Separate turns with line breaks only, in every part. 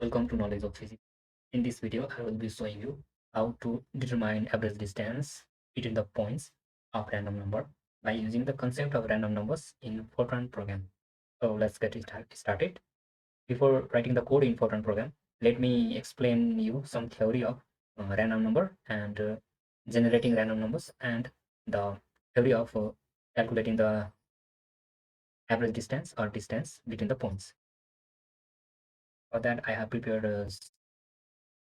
Welcome to Knowledge of Physics. In this video, I will be showing you how to determine average distance between the points of random number by using the concept of random numbers in Fortran program. So let's get it started. Before writing the code in Fortran program, let me explain you some theory of random number and generating random numbers and the theory of calculating the average distance or distance between the points. For that, I have prepared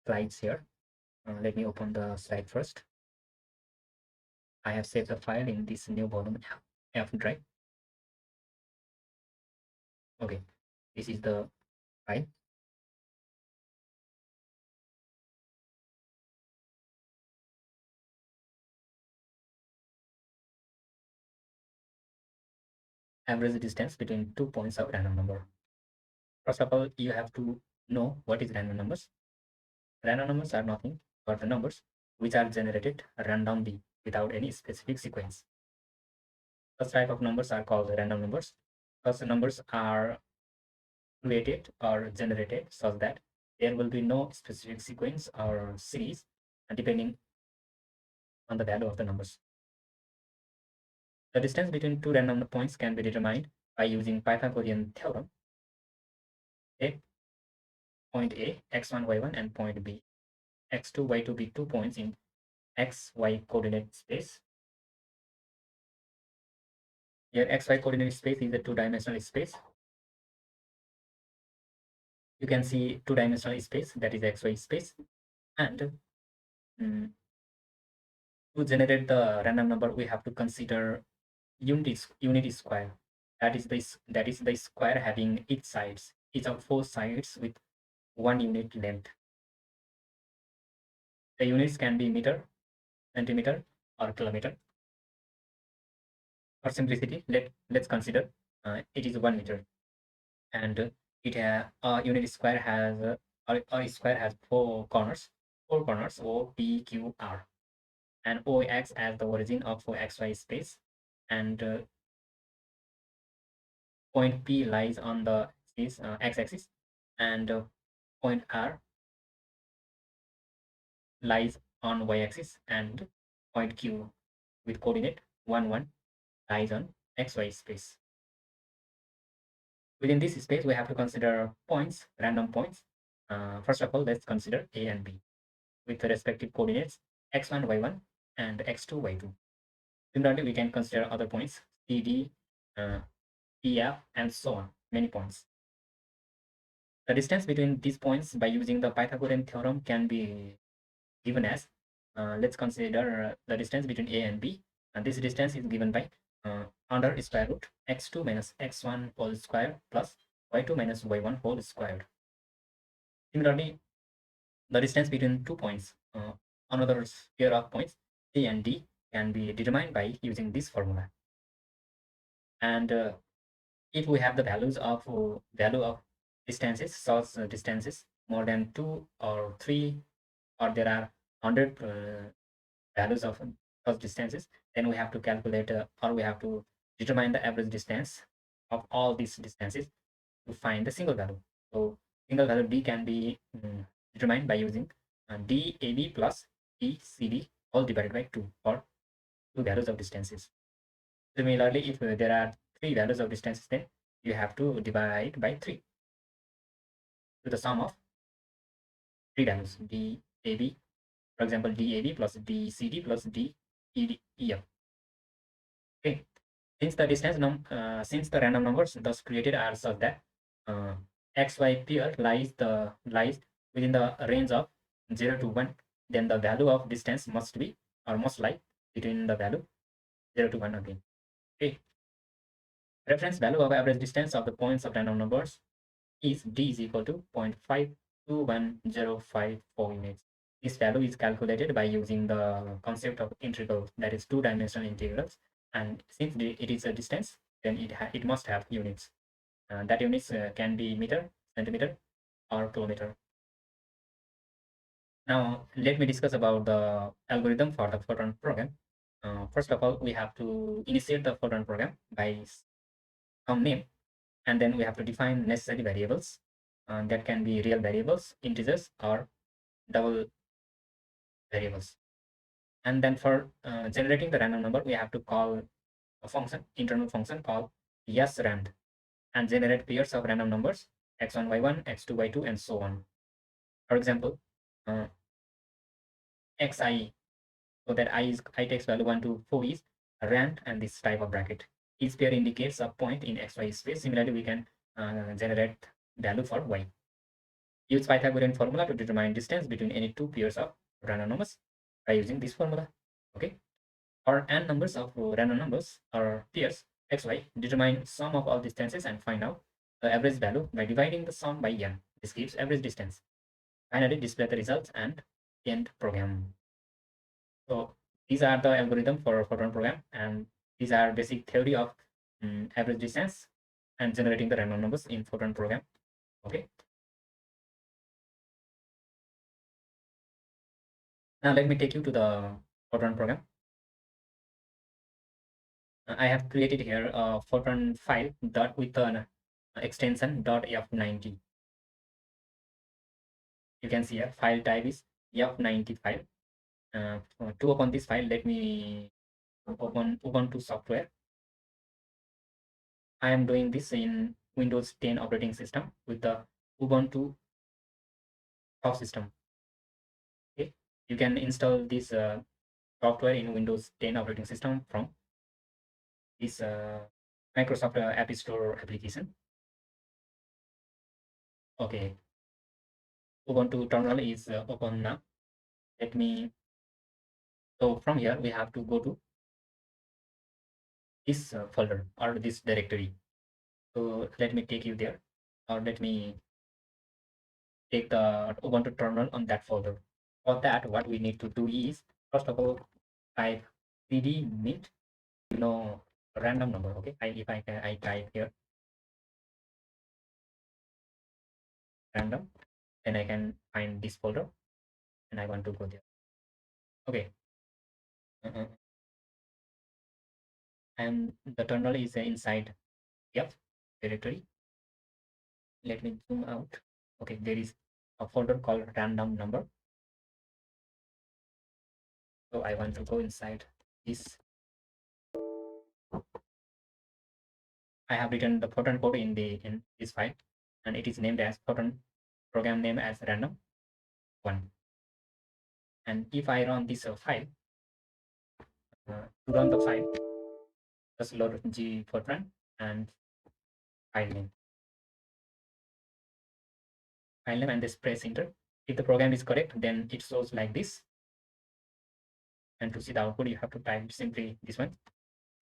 slides here. Let me open the slide first. I have saved the file in this new volume F drive. Okay, this is the file. Average distance between 2 points of random number. First of all, you have to know what is random numbers. Random numbers are nothing but the numbers which are generated randomly without any specific sequence. Such type of numbers are called random numbers. Such numbers are created or generated such that there will be no specific sequence or series depending on the value of the numbers. The distance between two random points can be determined by using Pythagorean theorem. A, point A, x1, y1, and point B, x2, y2 be 2 points in x, y coordinate space. Here, x, y coordinate space is a two-dimensional space. You can see two-dimensional space, that is x, y space. And to generate the random number, we have to consider unit square. That is the square having each of 4 sides with 1 unit length. The units can be meter, centimeter, or kilometer. For simplicity, let's consider it is 1 meter, and unit square has a square has 4 corners, O, P, Q, R, and O acts as the origin of XY space, and point P lies on the x-axis, and point R lies on y-axis, and point Q with coordinate 1, 1 lies on xy space. Within this space, we have to consider points, random points. First of all, let's consider A and B with the respective coordinates x1, y1, and x2, y2. Similarly, we can consider other points C, D, E, F, and so on, many points. The distance between these points by using the Pythagorean theorem can be given as, let's consider the distance between A and B, and this distance is given by under square root x2 minus x1 whole square plus y2 minus y1 whole squared. Similarly, the distance between 2 points, another pair of points A and D, can be determined by using this formula. And if we have the value of distances, such distances more than 2 or 3, or there are 100 values of such distances, then we have to calculate or we have to determine the average distance of all these distances to find the single value. So single value D can be determined by using DAB plus DCD all divided by 2 for 2 values of distances. Similarly, if there are 3 values of distances, then you have to divide by 3 to the sum of 3 values DAB. For example, DAB plus DCD plus DEF. Okay. Since the random numbers thus created are such that XY pair lies within the range of 0 to 1, then the value of distance must lie between the value 0 to 1 again. Okay. Reference value of average distance of the points of random numbers is D is equal to 0.521054 units. This value is calculated by using the concept of integral, that is two-dimensional integrals, and since it is a distance, then it must have units. That units can be meter, centimeter, or kilometer. Now let me discuss about the algorithm for the Fortran program. First of all, we have to initiate the Fortran program by some name, and then we have to define necessary variables. that can be real variables, integers, or double variables. And then for generating the random number, we have to call a function, internal function called srand, and generate pairs of random numbers x1, y1, x2, y2, and so on. For example, uh, xi, so that I takes value 1 to 4 is rand and this type of bracket. Each pair indicates a point in xy space. Similarly, we can generate value for y. Use Pythagorean formula to determine distance between any two pairs of random numbers by using this formula. Okay. Or n numbers of random numbers or pairs xy, determine sum of all distances and find out the average value by dividing the sum by n. This gives average distance. Finally, display the results and end program. So these are the algorithm for Fortran program, and these are basic theory of average distance and generating the random numbers in Fortran program. Okay. Now let me take you to the Fortran program. I have created here a Fortran file dot with an extension .f90. You can see a file type is f90 file. To open this file, let me open Ubuntu software. I am doing this in Windows 10 operating system with the Ubuntu subsystem. Okay, you can install this software in Windows 10 operating system from this Microsoft App Store application. Okay, Ubuntu terminal is open now. Let me. So from here we have to go to this folder or this directory. So let me take you there, or let me take the Ubuntu terminal on that folder. For that, what we need to do is, first of all, type cd mint, random number. Okay, if I can, I type here random, then I can find this folder, and I want to go there. Okay, and the terminal is inside F directory. Let me zoom out. Okay, there is a folder called random number. So I want to go inside this. I have written the Fortran code in this file, and it is named as Fortran program name as random one. And if I run this file, to run the file, just load G Fortran and file name, and just press enter. If the program is correct, then it shows like this. And to see the output, you have to type simply this one,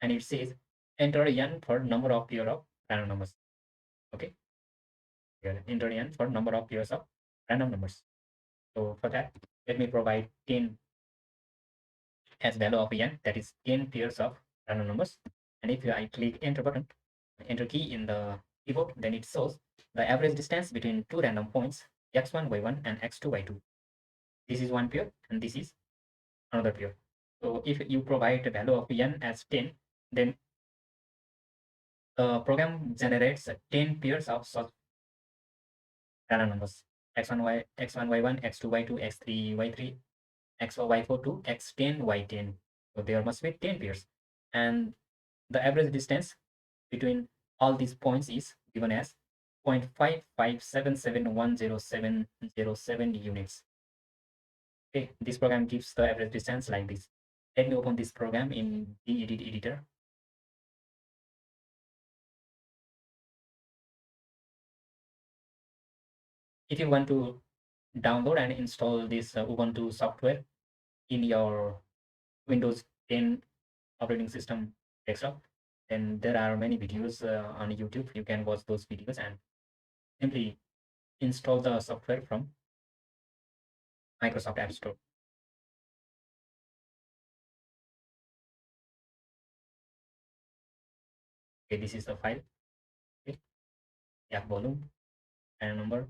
and it says enter n for number of pair of random numbers. Okay, here enter n for number of pairs of random numbers. So for that, let me provide 10 as value of n, that is 10 pairs of random numbers. And if I click enter button, enter key in the keyboard, then it shows the average distance between two random points x1, y1, and x2, y2. This is one pair, and this is another pair. So if you provide a value of n as 10, then the program generates 10 pairs of such random numbers x1, y1, x2, y2, x3, y3, x4, y4 to x10, y10. So there must be 10 pairs. And the average distance between all these points is given as 0.557710707 units. Okay, this program gives the average distance like this. Let me open this program in the edit editor. If you want to download and install this Ubuntu software in your Windows 10 operating system desktop, then there are many videos on YouTube. You can watch those videos and simply install the software from Microsoft App Store. Okay, this is the file. Okay, yeah, volume and number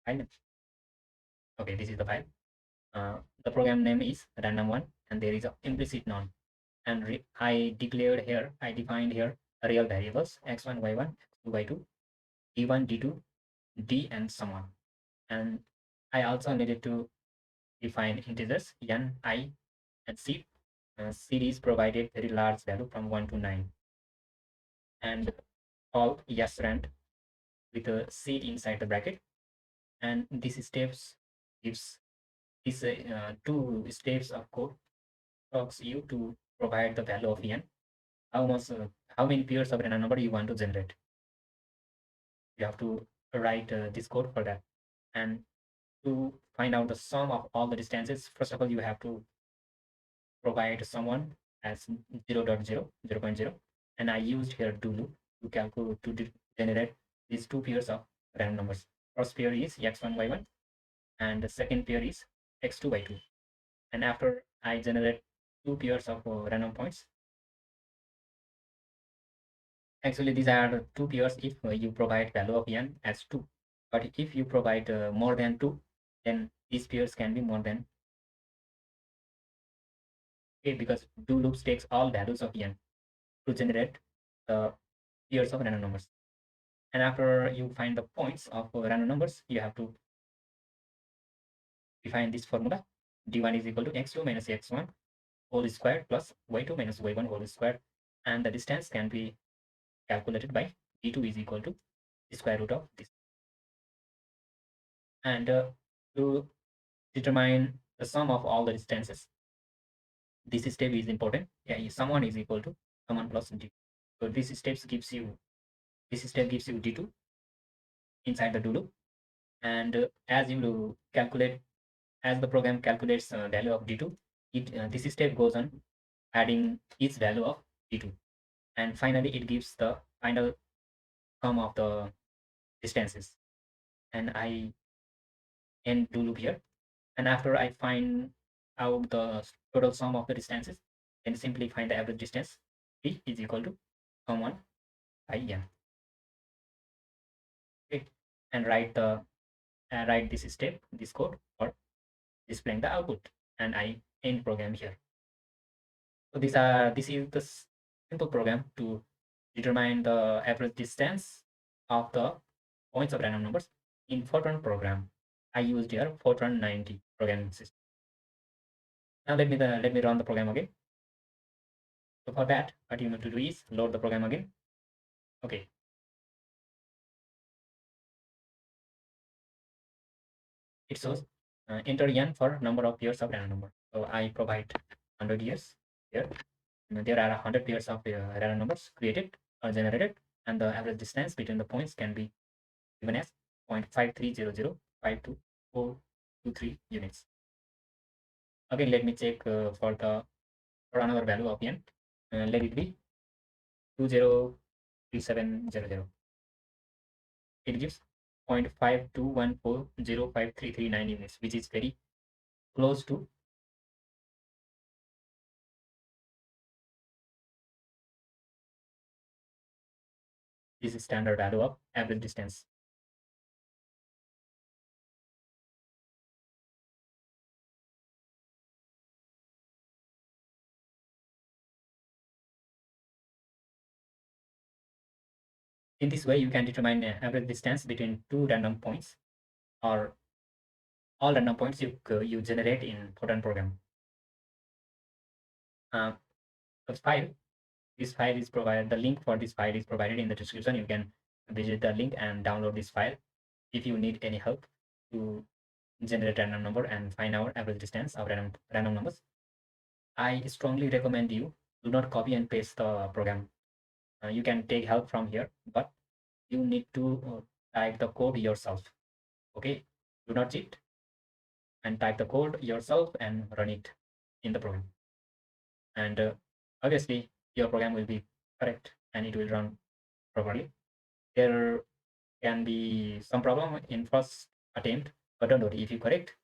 file. Okay, this is the file. The program name is random one, and there is a implicit none. And I defined here real variables x1, y1, x2, y2, d1, d2, D and someone. And I also needed to define integers n, I, and seed. Seed is provided very large value from 1 to 9. And call yes rand with a seed inside the bracket. And these steps gives these two steps of code talks you to provide the value of n. How many pairs of random number you want to generate. You have to write this code for that. And to find out the sum of all the distances, first of all, you have to provide someone as 0.0, 0.0. And I used here do loop to calculate to generate these two pairs of random numbers. First pair is x1, y1, and the second pair is x2, y2. And after I generate two pairs of random points, actually these are the two pairs if you provide value of n as 2. But if you provide more than 2, then these pairs can be more than, okay, because do loops takes all values of n to generate the pairs of random numbers. And after you find the points of random numbers, you have to define this formula. D1 is equal to x2 minus x1 whole square plus y2 minus y1 whole square. And the distance can be calculated by d2 is equal to the square root of this. And to determine the sum of all the distances, this step is important. Yeah, someone is equal to someone plus d. So this step gives you d2 inside the do loop. And as the program calculates value of d2, this step goes on adding each value of d2, and finally it gives the final sum of the distances. And I end do loop here, and after I find out the total sum of the distances, then simply find the average distance. P is equal to sum 1 by n. Okay, and write this step, this code for displaying the output, and I end program here. So this is the simple program to determine the average distance of the points of random numbers in Fortran program. I used here Fortran 90 programming system. Now let me run the program again. So for that, what you need to do is load the program again. Okay. It shows enter n for number of pairs of random number. So I provide 100 years here. There are 100 pairs of random numbers created or generated, and the average distance between the points can be given as 0.5300522423 units. Again, let me check for another value of n. Let it be 203700. It gives 0.521405339 units, which is very close to this standard value of average distance. In this way, you can determine average distance between two random points or all random points you generate in Fortran program. The file, this file is provided. The link for this file is provided in the description. You can visit the link and download this file if you need any help to generate random number and find out average distance of random numbers. I strongly recommend you do not copy and paste the program. You can take help from here, but you need to type the code yourself. Okay, do not cheat and type the code yourself and run it in the program. And obviously, your program will be correct and it will run properly. There can be some problem in first attempt, but don't worry. If you correct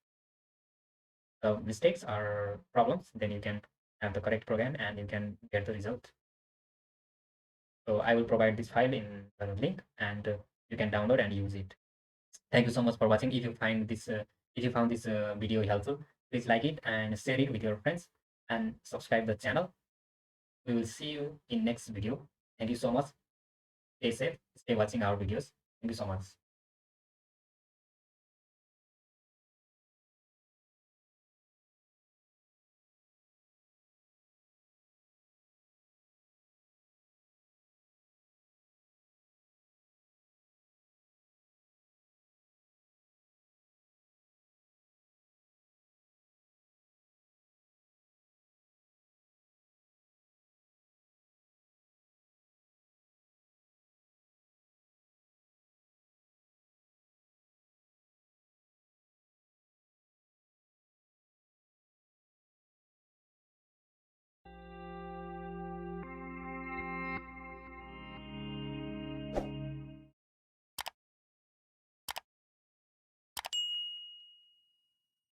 the mistakes or problems, then you can have the correct program and you can get the result. So I will provide this file in the link, and you can download and use it. Thank you so much for watching. If you found this video helpful, please like it and share it with your friends and subscribe the channel. We will see you in next video. Thank you so much. Stay safe. Stay watching our videos. Thank you so much.